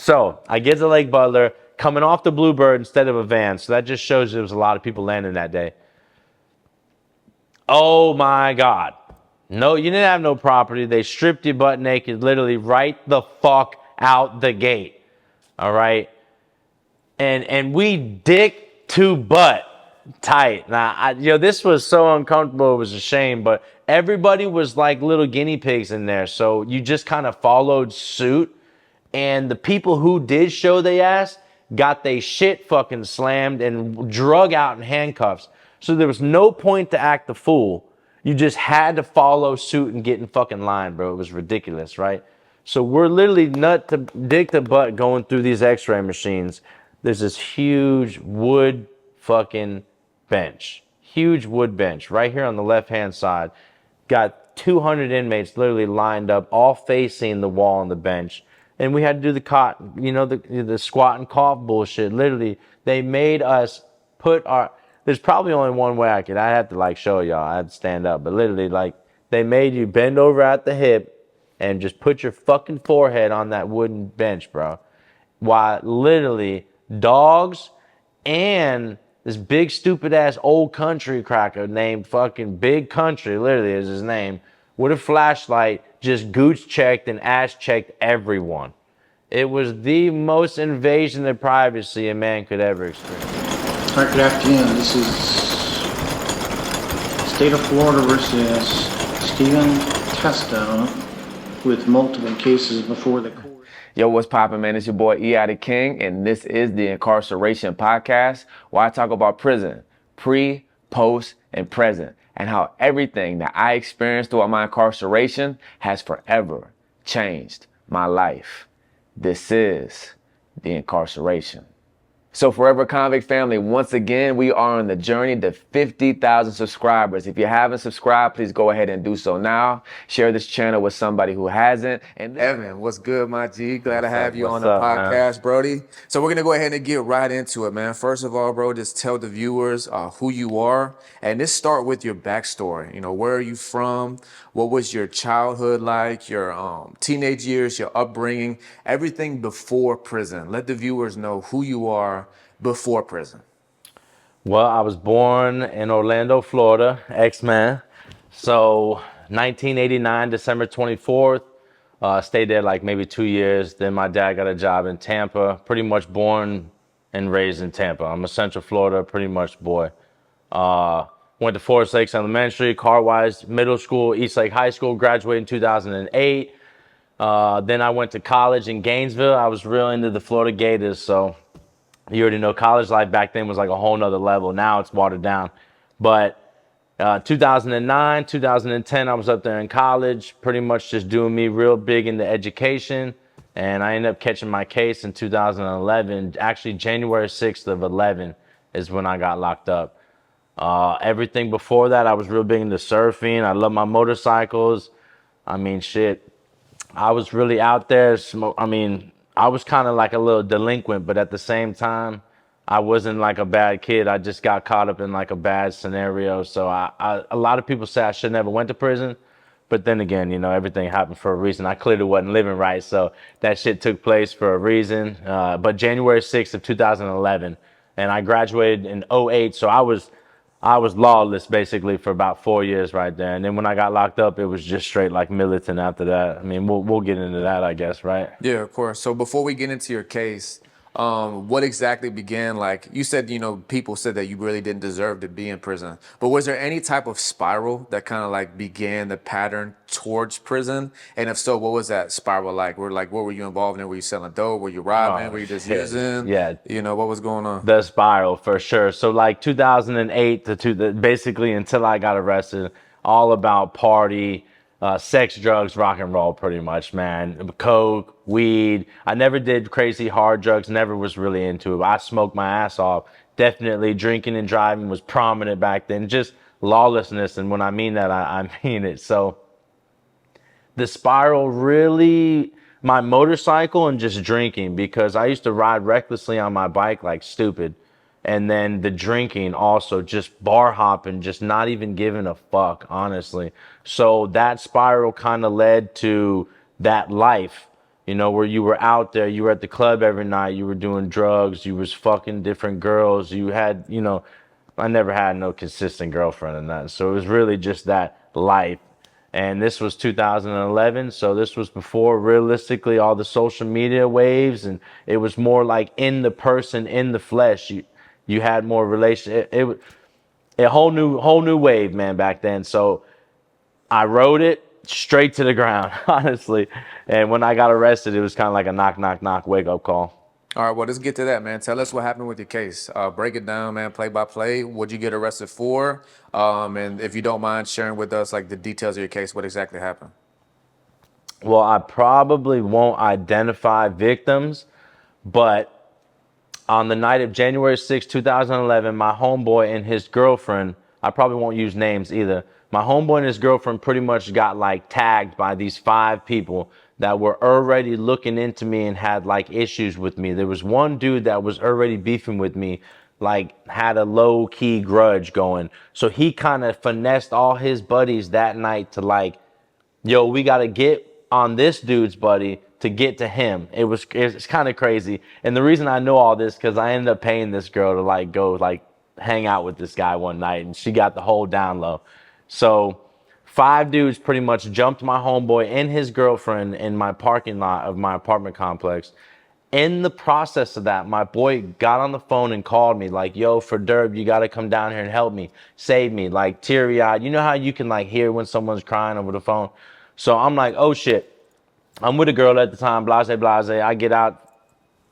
So I get to Lake Butler, coming off the Bluebird instead of a van. So that just shows there was a lot of people landing that day. Oh my God. No, you didn't have no property. They stripped you butt naked, literally right the fuck out the gate. All right. And we dick to butt tight. Now, this was so uncomfortable. It was a shame, but everybody was like little guinea pigs in there. So you just kind of followed suit. And the people who did show their ass got they shit fucking slammed and drug out in handcuffs. So there was no point to act the fool. You just had to follow suit and get in fucking line, bro. It was ridiculous, right? So we're literally dick to butt going through these x-ray machines. There's this huge wood fucking bench. Huge wood bench right here on the left-hand side. Got 200 inmates literally lined up, all facing the wall on the bench. And we had to do the squat and cough bullshit. Literally, they made us put our... There's probably only one way I had to show y'all. I had to stand up. But literally, they made you bend over at the hip and just put your fucking forehead on that wooden bench, bro. While literally dogs and this big stupid ass old country cracker named fucking Big Country, literally is his name, with a flashlight just gooch checked and ass checked everyone. It was the most invasion of privacy a man could ever experience. All right, good afternoon. This is State of Florida versus Stephen Testa with multiple cases before the court. Yo, what's poppin', man? It's your boy E.I. the King, and this is the Incarceration Podcast, where I talk about prison, pre, post, and present, and how everything that I experienced throughout my incarceration has forever changed my life. This is the Incarceration. So Forever Convict family, once again, we are on the journey to 50,000 subscribers. If you haven't subscribed, please go ahead and do so now. Share this channel with somebody who hasn't. And Evan, what's good, my G? Glad to have you on the podcast, Brody. So we're going to go ahead and get right into it, man. First of all, bro, just tell the viewers who you are. And let's start with your backstory. You know, where are you from? What was your childhood like? Your teenage years, your upbringing, everything before prison. Let the viewers know who you are before prison. Well, I was born in Orlando, Florida, X-Man. So 1989, December 24th, stayed there maybe 2 years. Then my dad got a job in Tampa, pretty much born and raised in Tampa. I'm a Central Florida, pretty much boy. Went to Forest Lakes Elementary, Carwise Middle School, East Lake High School, graduated in 2008. Then I went to college in Gainesville. I was real into the Florida Gators, so you already know college life back then was like a whole nother level. Now it's watered down. But 2009, 2010, I was up there in college, pretty much just doing me real big into education. And I ended up catching my case in 2011. Actually, January 6th of 11 is when I got locked up. Everything before that, I was real big into surfing. I love my motorcycles. I mean, shit. I was really out there. I was kind of like a little delinquent, but at the same time, I wasn't like a bad kid. I just got caught up in like a bad scenario. So a lot of people say I should never went to prison. But then again, everything happened for a reason. I clearly wasn't living right. So that shit took place for a reason. But January 6th of 2011, and I graduated in 08. So I was lawless basically for about 4 years right there. And then when I got locked up, it was just straight like militant after that. I mean, we'll get into that, I guess, right? Yeah, of course. So before we get into your case, what exactly began, like you said, people said that you really didn't deserve to be in prison, but was there any type of spiral that kind of like began the pattern towards prison? And if so, what was that spiral like? What were you involved in? Were you selling dope? Were you robbing? Were you just using? Yeah. What was going on? The spiral for sure. So like 2008 to basically until I got arrested, all about party, sex, drugs, rock and roll, pretty much, man. Coke, weed. I never did crazy hard drugs, never was really into it. I smoked my ass off. Definitely drinking and driving was prominent back then. Just lawlessness. And when I mean that, I mean it. So the spiral really, my motorcycle and just drinking, because I used to ride recklessly on my bike like stupid. And then the drinking also, just bar hopping, just not even giving a fuck, honestly. So that spiral kind of led to that life where you were out there, you were at the club every night, you were doing drugs, you was fucking different girls, you had, I never had no consistent girlfriend and that. So it was really just that life. And this was 2011, so this was before realistically all the social media waves, and it was more like in the person, in the flesh. You had more relation. It a whole new wave, man, back then. So I rode it straight to the ground, honestly. And when I got arrested, it was kind of like a knock, knock, knock, wake up call. All right, well, let's get to that, man. Tell us what happened with your case. Break it down, man, play by play. What'd you get arrested for? And if you don't mind sharing with us, like, the details of your case, what exactly happened? Well, I probably won't identify victims, but on the night of January 6, 2011, my homeboy and his girlfriend, I probably won't use names either. My homeboy and his girlfriend pretty much got like tagged by these 5 people that were already looking into me and had like issues with me. There was one dude that was already beefing with me, like had a low key grudge going. So he kind of finessed all his buddies that night to like, yo, we got to get on this dude's buddy to get to him. It's kind of crazy. And the reason I know all this, because I ended up paying this girl to like go like hang out with this guy one night, and she got the whole down low. So 5 dudes pretty much jumped my homeboy and his girlfriend in my parking lot of my apartment complex. In the process of that, my boy got on the phone and called me like, yo, for Derb, you got to come down here and help me, save me, like teary-eyed. You know how you can like hear when someone's crying over the phone? So I'm like, oh shit. I'm with a girl at the time, blase, blase. I get out,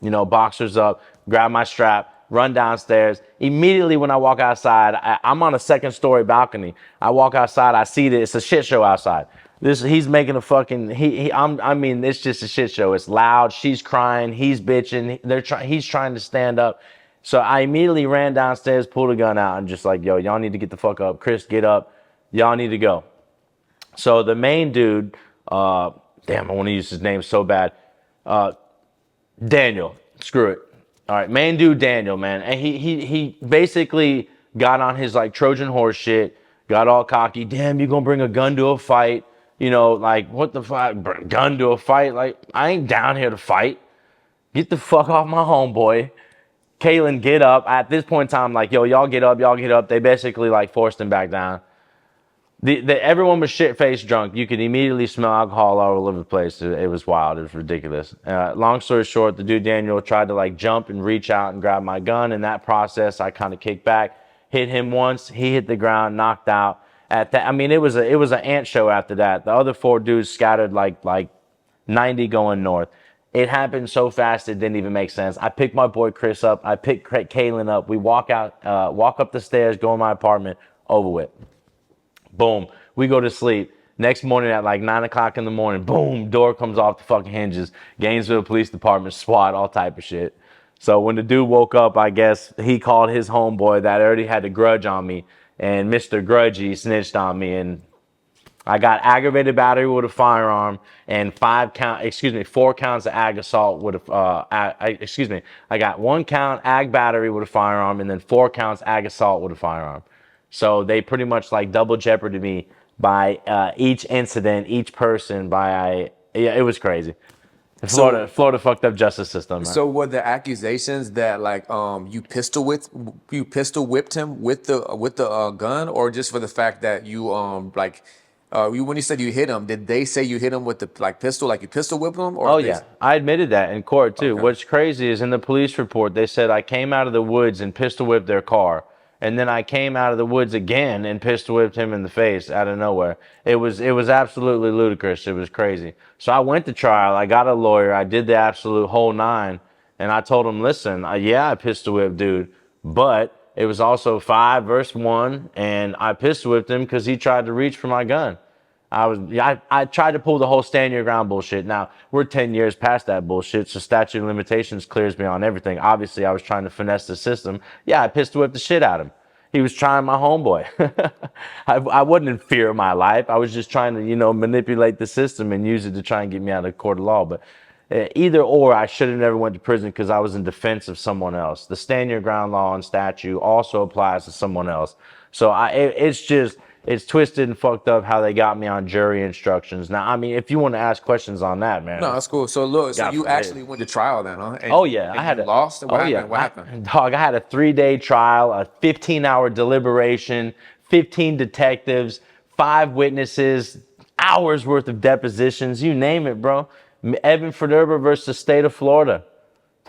boxers up, grab my strap, run downstairs. Immediately when I walk outside, I'm on a 2nd story balcony. I walk outside, I see that it's a shit show outside. He's making a fucking, it's just a shit show. It's loud, she's crying, he's bitching, he's trying to stand up. So I immediately ran downstairs, pulled a gun out, and just like, yo, y'all need to get the fuck up. Chris, get up. Y'all need to go. So the main dude, damn, I want to use his name so bad. Daniel, screw it. All right, main dude Daniel, man. And he basically got on his like Trojan horse shit, got all cocky. Damn, you gonna bring a gun to a fight? Like what the fuck? Gun to a fight? Like I ain't down here to fight. Get the fuck off my homeboy. Kaylin, get up. At this point in time, like, yo, y'all get up, y'all get up. They basically like forced him back down. Everyone was shit-faced drunk. You could immediately smell alcohol all over the place. It was wild. It was ridiculous. Long story short, the dude Daniel tried to like jump and reach out and grab my gun. In that process, I kind of kicked back, hit him once. He hit the ground, knocked out. It was an ant show after that. The other 4 dudes scattered like 90 going north. It happened so fast it didn't even make sense. I picked my boy Chris up. I picked Kaylin up. We walk up the stairs, go in my apartment, over with. Boom, we go to sleep. Next morning at like 9 o'clock in the morning, boom, door comes off the fucking hinges. Gainesville Police Department, SWAT, all type of shit. So when the dude woke up, I guess he called his homeboy that already had a grudge on me, and Mr. Grudgy snitched on me, and I got aggravated battery with a firearm and 4 counts of ag assault with I got 1 count ag battery with a firearm and then 4 counts ag assault with a firearm. So they pretty much like double jeopardy me by each incident, each person. It was crazy. Florida fucked up justice system, man. So were the accusations that like you pistol whipped him with the gun, or just for the fact that you when you said you hit him, did they say you hit him with the like pistol, like you pistol whipped him? Or oh yeah, I admitted that in court too. Okay. What's crazy is in the police report they said I came out of the woods and pistol whipped their car. And then I came out of the woods again and pistol whipped him in the face out of nowhere. It was absolutely ludicrous. It was crazy. So I went to trial. I got a lawyer. I did the absolute whole 9. And I told him, listen, I pistol whipped dude. But it was also 5 versus 1. And I pistol whipped him because he tried to reach for my gun. I tried to pull the whole stand your ground bullshit. Now, we're 10 years past that bullshit, so statute of limitations clears me on everything. Obviously, I was trying to finesse the system. Yeah, I pistol whipped the shit out of him. He was trying my homeboy. I wasn't in fear of my life. I was just trying to, manipulate the system and use it to try and get me out of court of law. But either or, I should have never went to prison because I was in defense of someone else. The stand your ground law and statute also applies to someone else. So it's twisted and fucked up how they got me on jury instructions. Now, I mean, if you want to ask questions on that, man. No, that's cool. So look, so God you forbid. actually went to trial then, huh? And, Oh yeah, and I had you a lost. What oh happened? yeah, What happened? dog. I had a 3-day trial, a 15-hour deliberation, 15 detectives, 5 witnesses, hours worth of depositions. You name it, bro. Evan Federber versus the state of Florida.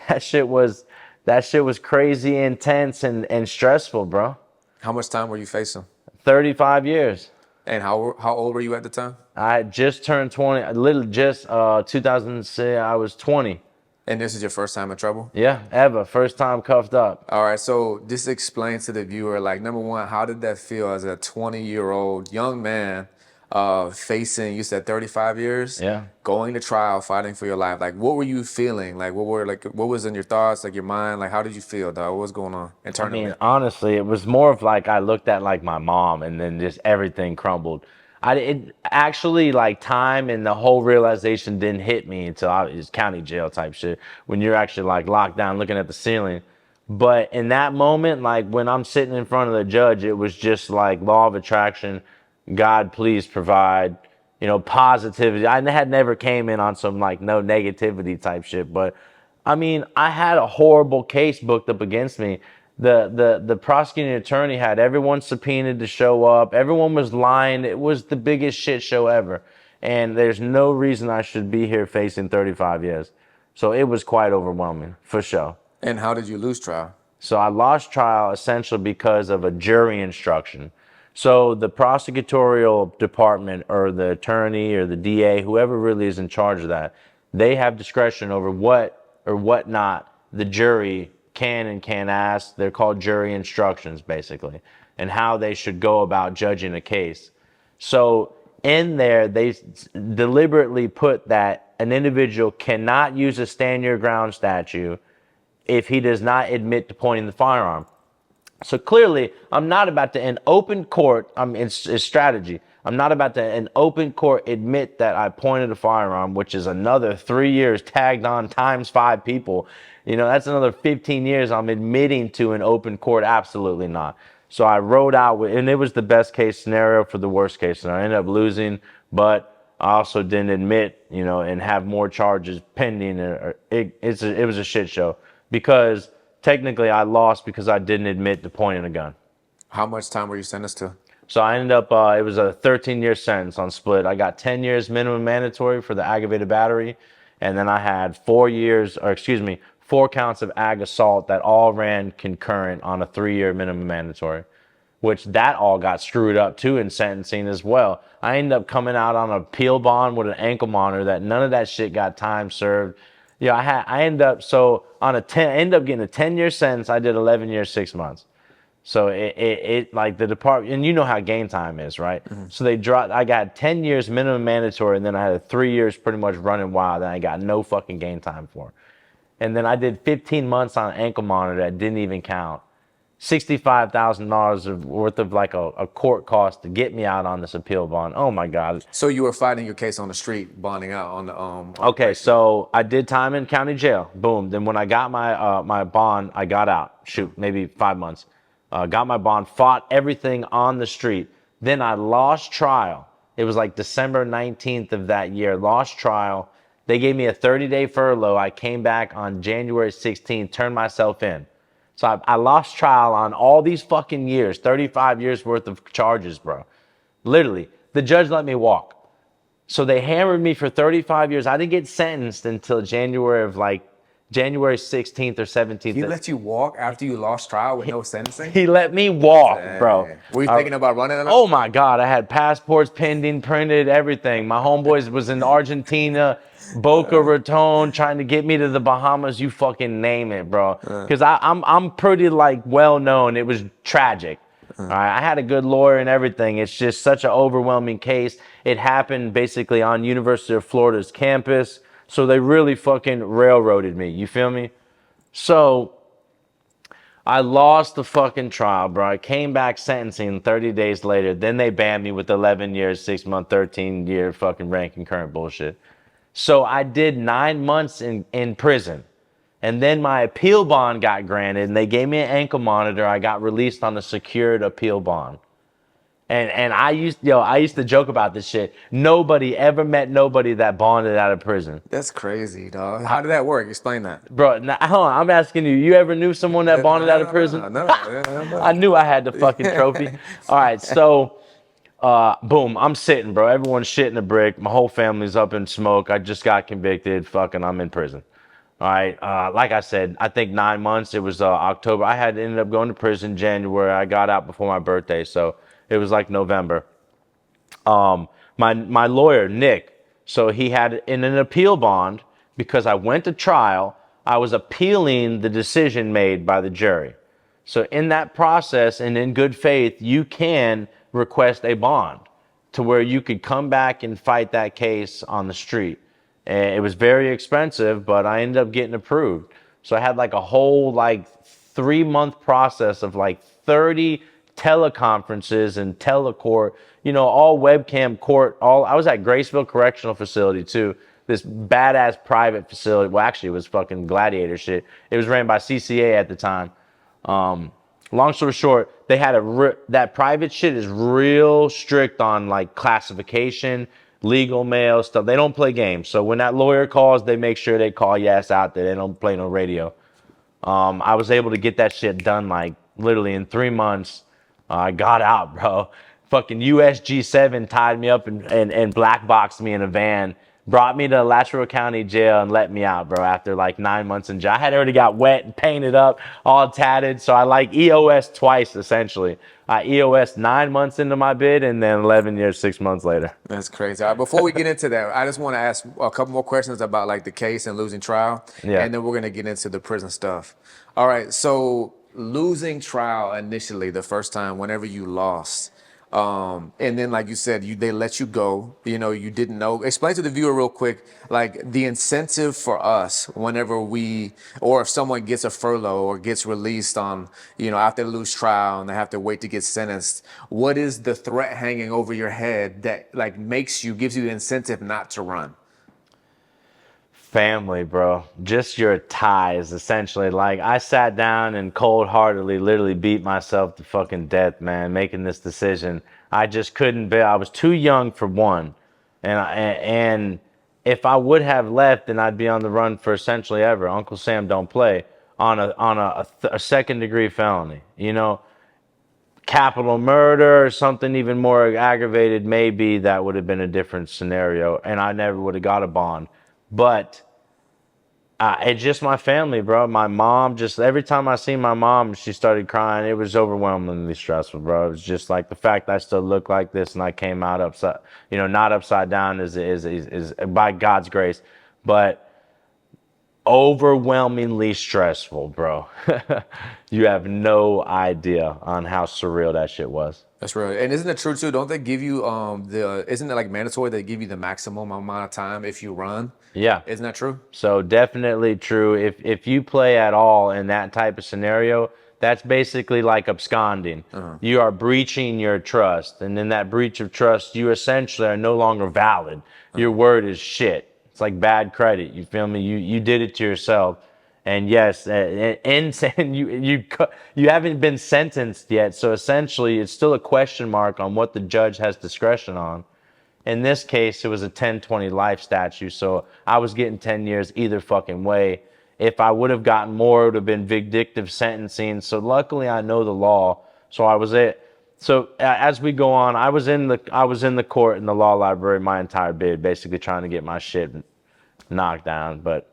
That shit was crazy, intense, and stressful, bro. How much time were you facing? 35 years. And how old were you at the time? I had just turned 20. Literally just 2006. I was 20. And this is your first time in trouble? Yeah, ever. First time cuffed up. All right, so just explain to the viewer, like, number one, how did that feel as a 20-year-old young man facing, you said 35 years? Yeah. Going to trial, fighting for your life. Like, what were you feeling? Like, what was in your thoughts, like your mind? Like, how did you feel, dog? What was going on I internally? mean, honestly, it was more of like I looked at like my mom, and then just everything crumbled. It actually, like, time and the whole realization didn't hit me until I was county jail type shit, when you're actually like locked down looking at the ceiling. But in that moment, like when I'm sitting in front of the judge, it was just like law of attraction, God, please provide, positivity. I had never came in on some like no negativity type shit, but I mean, I had a horrible case booked up against me. The prosecuting attorney had everyone subpoenaed to show up. Everyone was lying. It was the biggest shit show ever. And there's no reason I should be here facing 35 years. So it was quite overwhelming, for sure. And how did you lose trial? So I lost trial essentially because of a jury instruction. So the prosecutorial department, or the attorney or the DA, whoever really is in charge of that, they have discretion over what or what not the jury can and can't ask. They're called jury instructions, basically, and how they should go about judging a case. So in there, they deliberately put that an individual cannot use a stand your ground statute if he does not admit to pointing the firearm. So clearly, I'm not about to, in open court, it's strategy. I'm not about to, in open court, admit that I pointed a firearm, which is another 3 years tagged on times 5 people. That's another 15 years I'm admitting to in open court. Absolutely not. So I wrote out, and it was the best case scenario for the worst case scenario. I ended up losing, but I also didn't admit, and have more charges pending. It was a shit show, because technically I lost because I didn't admit to pointing a gun. How much time were you sentenced to? So I ended up, it was a 13-year sentence on split. I got 10 years minimum mandatory for the aggravated battery. And then I had 4 counts of ag assault that all ran concurrent on a 3-year minimum mandatory, which that all got screwed up too in sentencing as well. I ended up coming out on a appeal bond with an ankle monitor that none of that shit got time served. I ended up getting a 10-year sentence. I did 11 years, 6 months. So it like the department, and you know how game time is, right? Mm-hmm. So I got 10 years minimum mandatory, and then I had 3 years pretty much running wild, and I got no fucking game time for. And then I did 15 months on an ankle monitor that didn't even count. $65,000 worth of like a court cost to get me out on this appeal bond. Oh my God. So you were fighting your case on the street, bonding out on the Okay, so I did time in county jail. Boom. Then when I got my bond, I got out. Maybe 5 months. Got my bond, fought everything on the street. Then I lost trial. It was like December 19th of that year. Lost trial. They gave me a 30-day furlough. I came back on January 16th, turned myself in. So I lost trial on all these fucking years, 35 years worth of charges, bro. Literally, the judge let me walk. So they hammered me for 35 years. I didn't get sentenced until January 16th or 17th. He let you walk after you lost trial with no sentencing? He let me walk, bro. Were you thinking about running? Oh my God, I had passports pending, printed, everything. My homeboys was in Argentina, Boca Raton, trying to get me to the Bahamas. You fucking name it, bro. Because I'm pretty like well known. It was tragic. All right, I had a good lawyer and everything. It's just such an overwhelming case. It happened basically on University of Florida's campus. So they really fucking railroaded me. You feel me? So I lost the fucking trial, bro. I came back sentencing 30 days later. Then they banned me with 11 years, 6 month, 13-year fucking rank concurrent bullshit. So I did 9 months in prison. And then my appeal bond got granted, and they gave me an ankle monitor. I got released on a secured appeal bond. And I used to joke about this shit. Nobody ever met nobody that bonded out of prison. That's crazy, dog. How did that work? Explain that. Bro, now, hold on, I'm asking you, you ever knew someone that bonded out of prison? I knew I had the fucking trophy. All right, so boom, I'm sitting, bro. Everyone's shitting a brick. My whole family's up in smoke. I just got convicted. Fucking, I'm in prison. All right. Like I said, I think 9 months. It was October. I had ended up going to prison January. I got out before my birthday, so it was like November. My lawyer Nick, so he had in an appeal bond because I went to trial. I was appealing the decision made by the jury. So in that process and in good faith, you can request a bond to where you could come back and fight that case on the street. And it was very expensive, but I ended up getting approved. So I had like a whole like 3 month process of like 30 teleconferences and telecourt, all webcam court. I was at Graceville Correctional Facility too. This badass private facility. Well, actually, it was fucking gladiator shit. It was ran by CCA at the time. Long story short, they had that private shit is real strict on like classification, legal mail stuff. They don't play games. So when that lawyer calls, they make sure they call your ass out there. They don't play no radio. I was able to get that shit done like literally in 3 months. I got out, bro. Fucking USG7 tied me up and black boxed me in a van, brought me to Alachua County Jail and let me out, bro, after like 9 months in jail. I had already got wet and painted up, all tatted. So I like EOS twice, essentially. I EOS 9 months into my bid and then 11 years, 6 months later. That's crazy. All right, before we get into that, I just want to ask a couple more questions about like the case and losing trial. Yeah. And then we're going to get into the prison stuff. All right. So losing trial initially, the first time, whenever you lost, and then like you said, they let you go, you didn't know. Explain to the viewer real quick, like the incentive for us whenever or if someone gets a furlough or gets released on, after they lose trial and they have to wait to get sentenced. What is the threat hanging over your head that like gives you the incentive not to run? Family, bro. Just your ties, essentially. Like, I sat down and cold-heartedly literally beat myself to fucking death, man, making this decision. I just couldn't bear. I was too young for one. And if I would have left, then I'd be on the run for essentially ever. Uncle Sam don't play on a second-degree felony. Capital murder or something even more aggravated, maybe that would have been a different scenario, and I never would have got a bond. But it's just my family, bro. My mom, just every time I see my mom, she started crying. It was overwhelmingly stressful, bro. It was just like the fact I still look like this and I came out upside, not upside down is by God's grace, but overwhelmingly stressful, bro. You have no idea on how surreal that shit was. That's real. And isn't it true too? Don't they give you isn't it like mandatory they give you the maximum amount of time if you run? Yeah. Isn't that true? So definitely true. If you play at all in that type of scenario, that's basically like absconding. You are breaching your trust. And in that breach of trust, you essentially are no longer valid. Your word is shit. It's like bad credit. You feel me? You did it to yourself. And yes, and you haven't been sentenced yet. So essentially, it's still a question mark on what the judge has discretion on. In this case, it was a 10-20 life statute. So I was getting 10 years either fucking way. If I would have gotten more, it would have been vindictive sentencing. So luckily, I know the law. So I was it. So as we go on, I was in the court in the law library my entire bid, basically trying to get my shit knocked down. But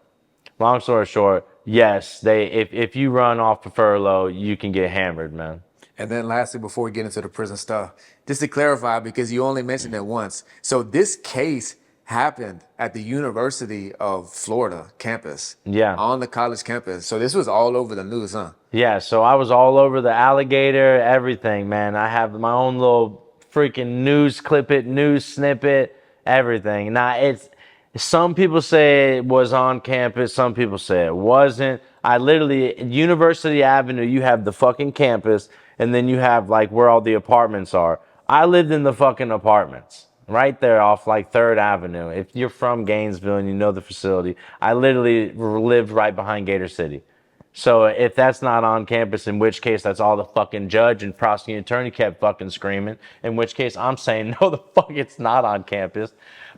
long story short, yes, if you run off a furlough, you can get hammered, man. And then lastly, before we get into the prison stuff, just to clarify, because you only mentioned it once. So this case happened at the University of Florida campus. Yeah. On the college campus. So this was all over the news, huh? Yeah, so I was all over the alligator, everything, man. I have my own little freaking news snippet, everything. Now, some people say it was on campus, some people say it wasn't. University Avenue, you have the fucking campus, and then you have like where all the apartments are. I lived in the fucking apartments right there off like 3rd Avenue. If you're from Gainesville and you know the facility, I literally lived right behind Gator City. So if that's not on campus, in which case that's all the fucking judge and prosecuting attorney kept fucking screaming, in which case I'm saying, no, the fuck it's not on campus.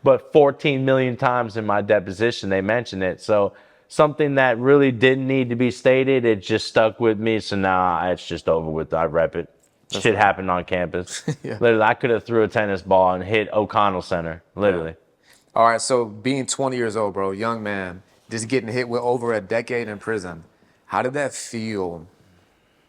But 14 million times in my deposition, they mentioned it. So something that really didn't need to be stated, it just stuck with me. So now it's just over with. I rep it. Shit happened on campus. Yeah. Literally, I could have threw a tennis ball and hit O'Connell Center. Literally. All right, so being 20 years old, bro, young man, just getting hit with over a decade in prison. How did that feel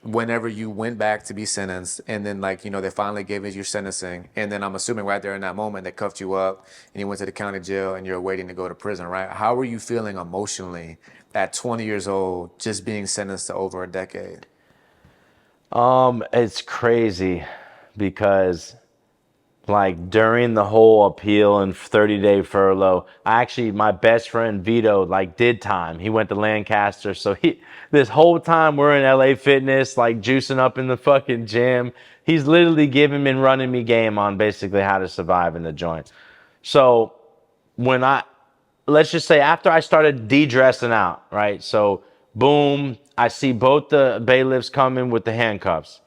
whenever you went back to be sentenced and then like, you know, they finally gave you your sentencing and then I'm assuming right there in that moment they cuffed you up and you went to the county jail and you're waiting to go to prison, right? How were you feeling emotionally at 20 years old just being sentenced to over a decade? It's crazy because like during the whole appeal and 30-day furlough, my best friend Vito like did time. He went to Lancaster. So this whole time we're in LA Fitness, like juicing up in the fucking gym. He's literally giving me and running me game on basically how to survive in the joint. So let's just say after I started de-dressing out, right? So boom, I see both the bailiffs coming with the handcuffs.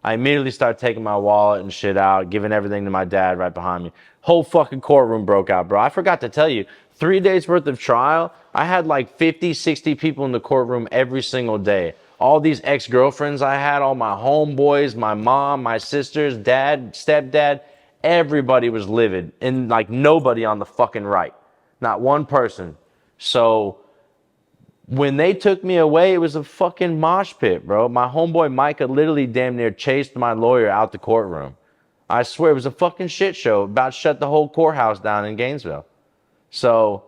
I immediately start taking my wallet and shit out, giving everything to my dad right behind me. Whole fucking courtroom broke out, bro. I forgot to tell you, 3 days worth of trial, I had like 50, 60 people in the courtroom every single day. All these ex-girlfriends I had, all my homeboys, my mom, my sisters, dad, stepdad, everybody was livid. And like nobody on the fucking right. Not one person. So when they took me away, it was a fucking mosh pit, bro. My homeboy Micah literally damn near chased my lawyer out the courtroom. I swear it was a fucking shit show. About to shut the whole courthouse down in Gainesville. So,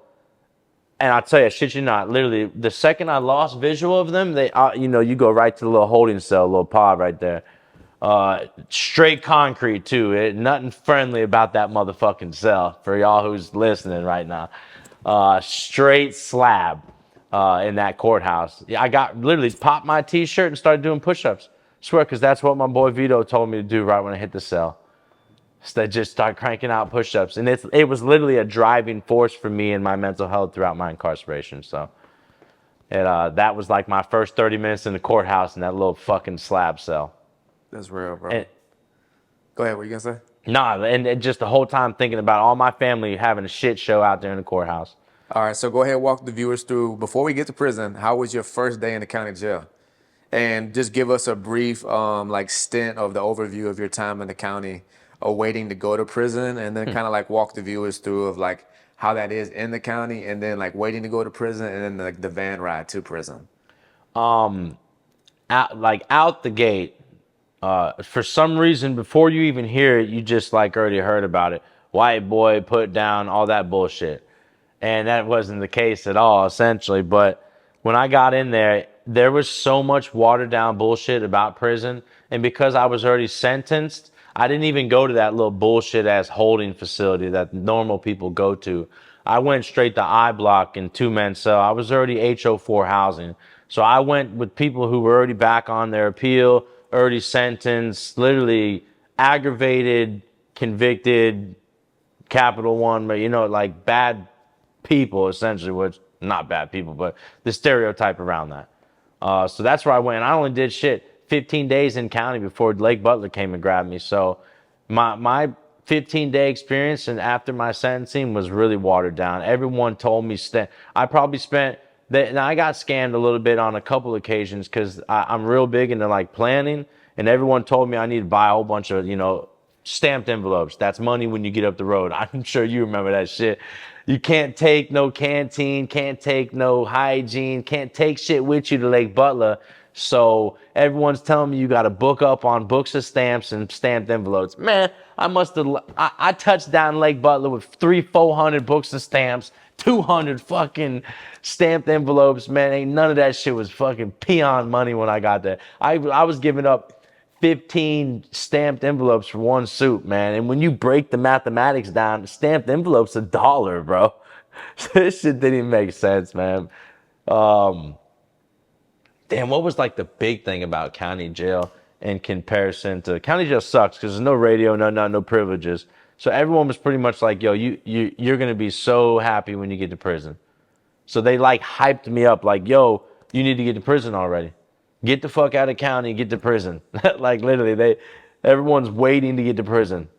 and I'll tell you, shit you not, literally, the second I lost visual of them, you go right to the little holding cell, little pod right there. Straight concrete too. Nothing friendly about that motherfucking cell for y'all who's listening right now. Straight slab. In that courthouse. Yeah, I got literally popped my t-shirt and started doing push-ups. Swear, because that's what my boy Vito told me to do right when I hit the cell. So I just start cranking out push-ups. And it was literally a driving force for me in my mental health throughout my incarceration. So that was like my first 30 minutes in the courthouse in that little fucking slab cell. That's real, bro. And, Go ahead, what you gonna say? nah, and just the whole time thinking about all my family having a shit show out there in the courthouse. All right, so go ahead and walk the viewers through, before we get to prison, how was your first day in the county jail? And just give us a brief like stint of the overview of your time in the county, waiting to go to prison, and then kind of like walk the viewers through of like how that is in the county, and then like waiting to go to prison, and then like the van ride to prison. Out the gate, for some reason, before you even hear it, you just like already heard about it. White boy put down all that bullshit. And that wasn't the case at all, essentially. But when I got in there, there was so much watered down bullshit about prison. And because I was already sentenced, I didn't even go to that little bullshit ass holding facility that normal people go to. I went straight to I block and 2-man cell. I was already HO4 housing. So I went with people who were already back on their appeal, already sentenced, literally aggravated, convicted, Capital One, but like bad people, essentially, which not bad people, but the stereotype around that. So that's where I went. I only did 15 days in county before Lake Butler came and grabbed me. So my 15-day experience and after my sentencing was really watered down. Everyone told me I probably spent now I got scammed a little bit on a couple occasions because I'm real big into like planning, and everyone told me I need to buy a whole bunch of stamped envelopes. That's money when you get up the road. I'm sure you remember that shit. You can't take no canteen, can't take no hygiene, can't take shit with you to Lake Butler. So everyone's telling me you got to book up on books of stamps and stamped envelopes. Man, I touched down Lake Butler with 400 books of stamps, 200 fucking stamped envelopes. Man, ain't none of that shit was fucking peon money when I got there. I was giving up 15 stamped envelopes for one suit, man. And when you break the mathematics down, stamped envelopes $1, bro. This shit didn't even make sense, man. Damn, what was like the big thing about county jail in comparison to county jail sucks because there's no radio, no privileges. So everyone was pretty much like, yo, you're gonna be so happy when you get to prison. So they like hyped me up like, yo, you need to get to prison already. Get the fuck out of county, get to prison. Like literally, everyone's waiting to get to prison.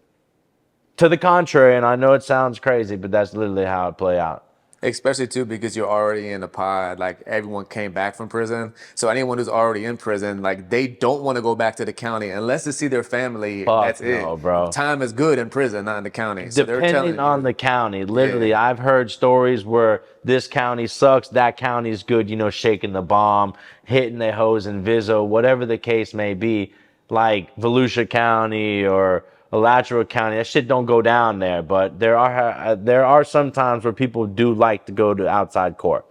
To the contrary, and I know it sounds crazy, but that's literally how it play out. Especially too because you're already in a pod. Like everyone came back from prison, so anyone who's already in prison, like they don't want to go back to the county unless to see their family. Fuck That's no, it. bro. Time is good in prison, not in the county. So they're Depending telling on you, the county, literally, yeah. I've heard stories where this county sucks, that county's good, you know, shaking the bomb, hitting the hose in Vizzo, whatever the case may be, like Volusia County or Alachua County. That shit don't go down there, but there are some times where people do like to go to outside court.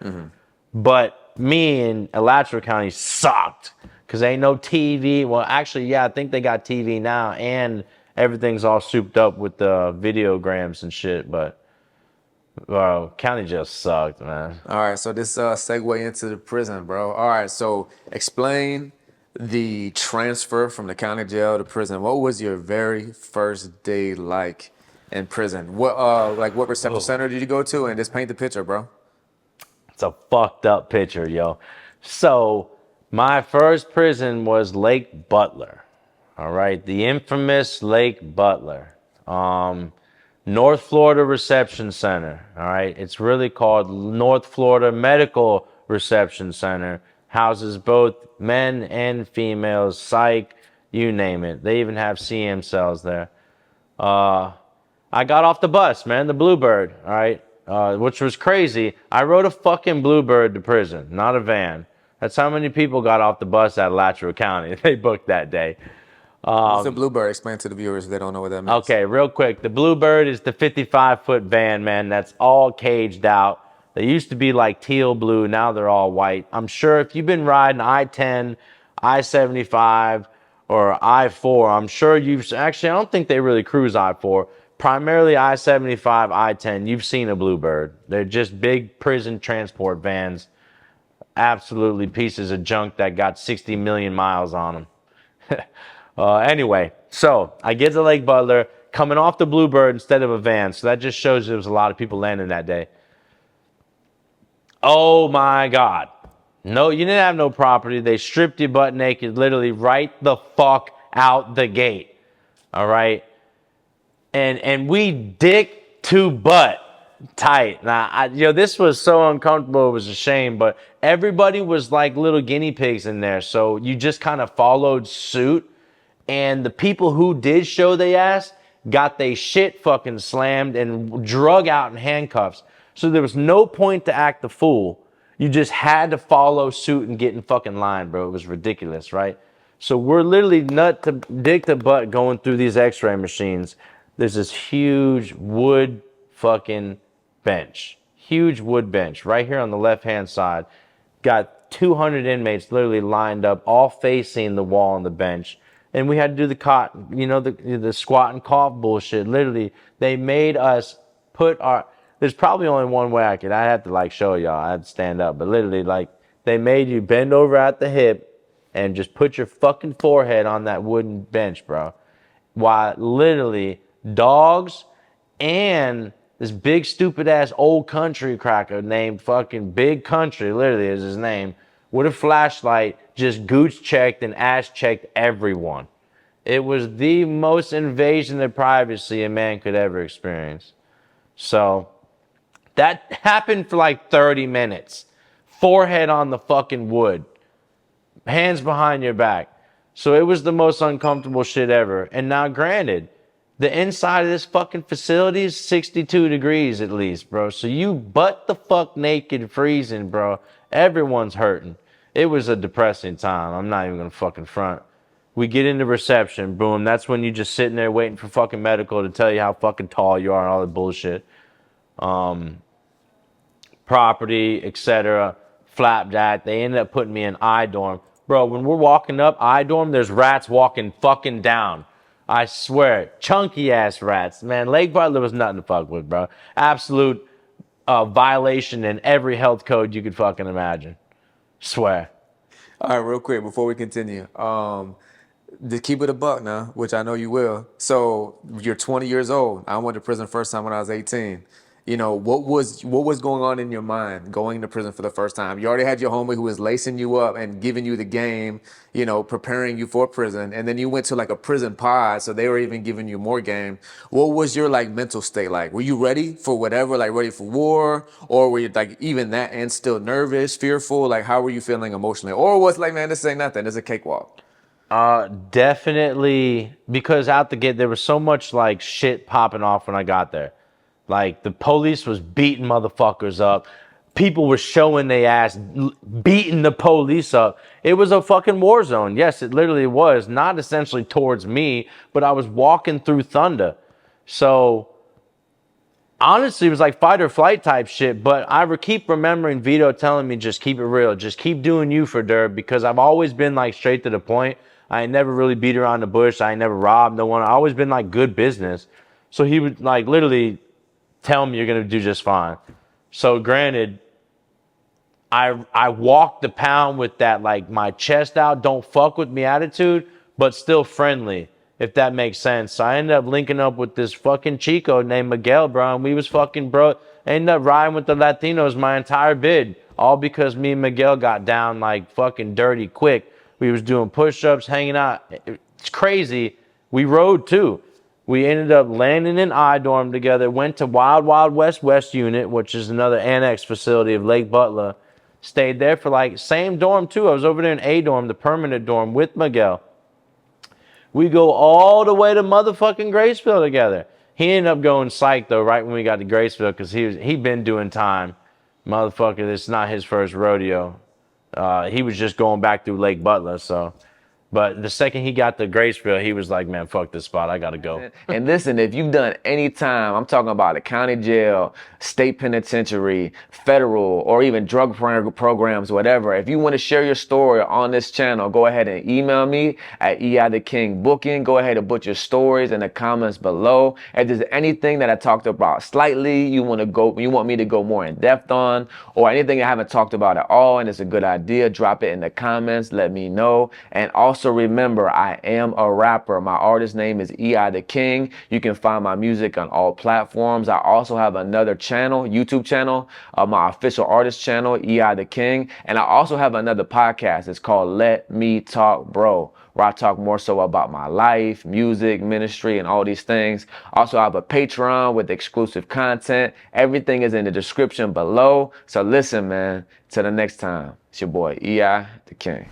But me in Alachua County sucked because ain't no TV. Well, actually, yeah, I think they got TV now, and everything's all souped up with the videograms and shit. But county just sucked, man. All right, so this segue into the prison, bro. All right, so explain the transfer from the county jail to prison. What was your very first day like in prison? What reception center did you go to? And just paint the picture, bro. It's a fucked up picture, yo. So my first prison was Lake Butler. All right, the infamous Lake Butler. North Florida Reception Center. All right, it's really called North Florida Medical Reception Center. Houses both men and females, psych, you name it. They even have CM cells there. I got off the bus, man, the Bluebird, all right, which was crazy. I rode a fucking Bluebird to prison, not a van. That's how many people got off the bus at Alachua County. They booked that day. What's a Bluebird? Explain to the viewers if they don't know what that means. Okay, real quick. The Bluebird is the 55-foot van, man. That's all caged out. They used to be like teal blue. Now they're all white. I'm sure if you've been riding I-10, I-75, or I-4, I'm sure you've... Actually, I don't think they really cruise I-4. Primarily I-75, I-10. You've seen a Bluebird. They're just big prison transport vans. Absolutely pieces of junk that got 60 million miles on them. Anyway, so I get to Lake Butler, coming off the Bluebird instead of a van. So that just shows there was a lot of people landing that day. Oh my God. No, you didn't have no property. They stripped you butt naked, literally right the fuck out the gate. All right. And we dick to butt tight. Now, this was so uncomfortable. It was a shame, but everybody was like little guinea pigs in there. So you just kind of followed suit. And the people who did show they ass got they shit fucking slammed and drug out in handcuffs. So there was no point to act the fool. You just had to follow suit and get in fucking line, bro. It was ridiculous, right? So we're literally dick to butt going through these x-ray machines. There's this huge wood fucking bench. Huge wood bench right here on the left-hand side. Got 200 inmates literally lined up, all facing the wall on the bench. And we had to do the cot, the squat and cough bullshit. Literally, they made us put our... There's probably only one way I have to show y'all. I had to stand up. But literally, they made you bend over at the hip and just put your fucking forehead on that wooden bench, bro. While literally dogs and this big stupid ass old country cracker named fucking Big Country, literally is his name, with a flashlight, just gooch checked and ass checked everyone. It was the most invasion of privacy a man could ever experience. So that happened for like 30 minutes. Forehead on the fucking wood. Hands behind your back. So it was the most uncomfortable shit ever. And now granted, the inside of this fucking facility is 62 degrees at least, bro. So you butt the fuck naked freezing, bro. Everyone's hurting. It was a depressing time. I'm not even gonna fucking front. We get into reception, boom. That's when you just sitting there waiting for fucking medical to tell you how fucking tall you are and all that bullshit. Property, etc. Flapjack. They ended up putting me in I dorm. Bro, when we're walking up I dorm, there's rats walking fucking down. I swear, chunky ass rats. Man, Lake Butler was nothing to fuck with, bro. Absolute violation in every health code you could fucking imagine. Swear. All right, real quick before we continue, to keep it a buck now, which I know you will. So you're 20 years old. I went to prison first time when I was 18. you know, what was going on in your mind going to prison for the first time? You already had your homie who was lacing you up and giving you the game, you know, preparing you for prison, and then you went to like a prison pod, so they were even giving you more game. What was your like mental state like? Were you ready for whatever, like ready for war, or were you like even that and still nervous, fearful? Like how were you feeling emotionally, or was like, man, this ain't nothing, it's a cakewalk? Definitely, because out the gate there was so much like shit popping off when I got there. Like the police was beating motherfuckers up. People were showing their ass, beating the police up. It was a fucking war zone. Yes, it literally was. Not essentially towards me, but I was walking through thunder. So honestly, it was like fight or flight type shit. But I keep remembering Vito telling me, just keep it real. Just keep doing you for Derb, because I've always been like straight to the point. I ain't never really beat around the bush. I ain't never robbed no one. I always been like good business. So he would like literally tell me you're gonna do just fine. So granted, I walked the pound with that like my chest out, don't fuck with me attitude, but still friendly, if that makes sense. So I ended up linking up with this fucking Chico named Miguel, bro, and we was fucking bro. Ended up riding with the Latinos my entire bid, all because me and Miguel got down like fucking dirty quick. We was doing push-ups, hanging out. It's crazy. We rode too. We ended up landing in I-Dorm together, went to Wild Wild West Unit, which is another annex facility of Lake Butler. Stayed there for like, same dorm too. I was over there in A-Dorm, the permanent dorm with Miguel. We go all the way to motherfucking Graceville together. He ended up going psych though, right when we got to Graceville, because he'd been doing time. Motherfucker, it's not his first rodeo. He was just going back through Lake Butler, so. But the second he got to Graceville, he was like, man, fuck this spot. I got to go. And listen, if you've done any time, I'm talking about a county jail, state penitentiary, federal, or even drug programs, whatever. If you want to share your story on this channel, go ahead and email me at eithekingbooking. Go ahead and put your stories in the comments below. If there's anything that I talked about slightly, you want me to go more in depth on, or anything I haven't talked about at all, and it's a good idea, drop it in the comments. Let me know. And also remember, I am a rapper. My artist name is E.I. the King. You can find my music on all platforms. I also have another channel, YouTube channel, my official artist channel, E.I. the King. And I also have another podcast. It's called Let Me Talk Bro, where I talk more so about my life, music, ministry, and all these things. Also, I have a Patreon with exclusive content. Everything is in the description below. So listen, man, till the next time, it's your boy, E.I. the King.